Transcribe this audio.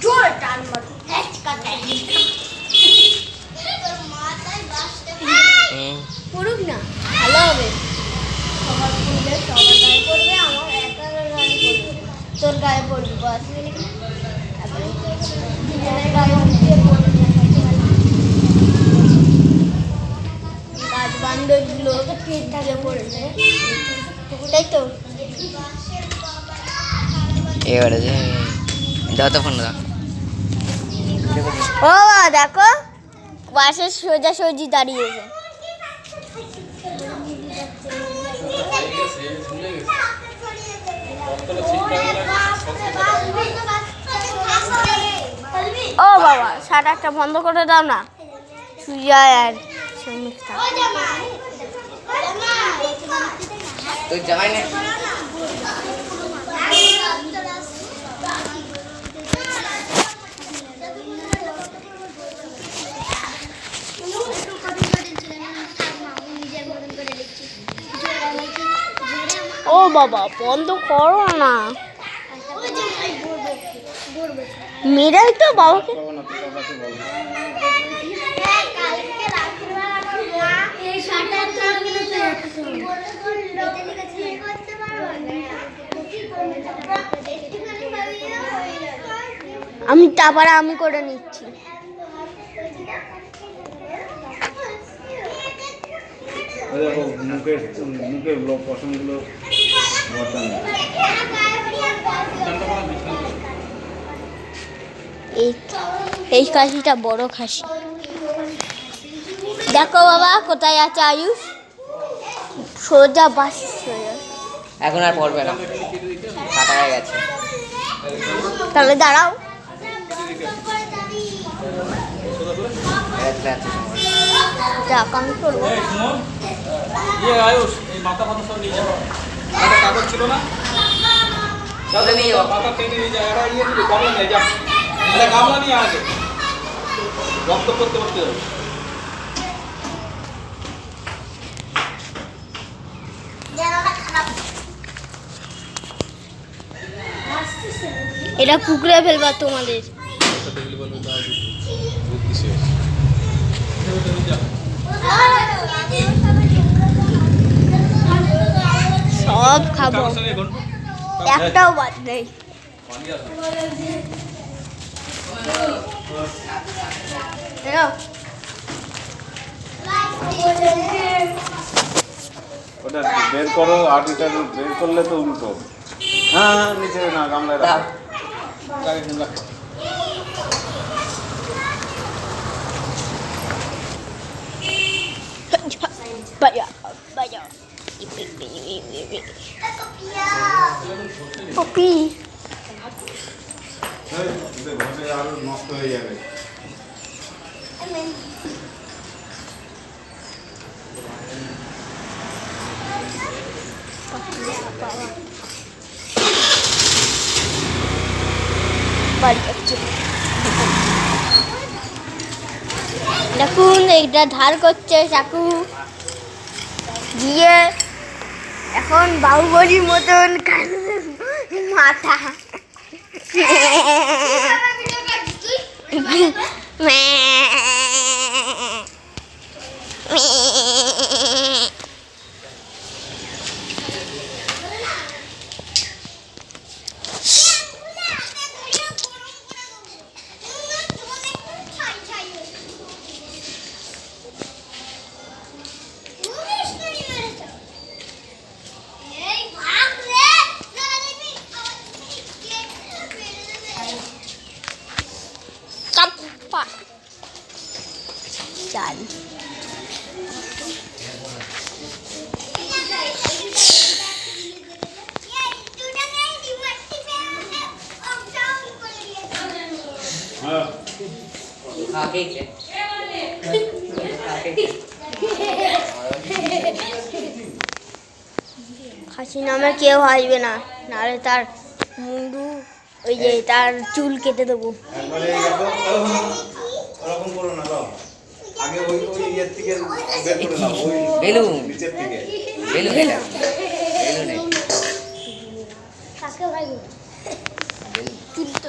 জোরে টান মারো কাটাই পড়ুক না ভালো হবে সবার পড়লে সবার গায়ে পড়বে আমার একার গায়ে পড়বে তোর গায়ে পড়বে বাস তারপরে দুজনের গায়ে উঠে পড়বে গাছ বান্ধবগুলো ঠিকঠাকে পড়বে তাই তো এবারে যে যত ফোন দাও ও দেখো বাসের সোজাসুজি দাঁড়িয়েছে ও বাবা শাটারটা বন্ধ করে দাও না সুজা আর তুই জামাই না ও বাবা বন্ধ করো না মেয়েরাই তো বাবাকে আমি তারপরে আমি করে নিচ্ছি মুখের পশমগুলো এই খাসিটা বড় খাসি দেখো বাবা কোথায় আছে আয়ুষ সোজা বাস এখন আর পড়বে না ফাটা হয়ে গেছে তাহলে দাঁড়াও যাক আমি করবো আয়ুষ এই মাথা ফাতা সব নিয়ে যাবো একটা কাগজ ছিল না নিয়ে যাবো মাথা টেনে নিয়ে যায় এটা ইয়ে দিবি গামলা নিয়ে যা এটা গামলা নিয়ে আগে রক্ত করতে করতে যাবে এটা পুকুরে ফেলবা তোমাদের সব খাবো একটাও বাদ নেই ওটা বের করো আটিটা বের করলে তো উল্টো হ্যাঁ নিচে না গামলায় রাখো Vaya, vaya. Popi. আরো নষ্ট হয়ে যাবে দেখুন এইটা ধার করছে চাকু দিয়ে এখন বাহুবলীর মতন মাথা চাল খাসি নামে কেউ আসবে না, নাহলে তার মুন্ডু ওই যে তার চুল কেটে দেবো। ওরকম করো না, আগে ওই ইয়ের থেকে বের করে নাও, ওই বেলুন নিচের থেকে বেলুন এটা বেলুন কাকে ভাই চুল তো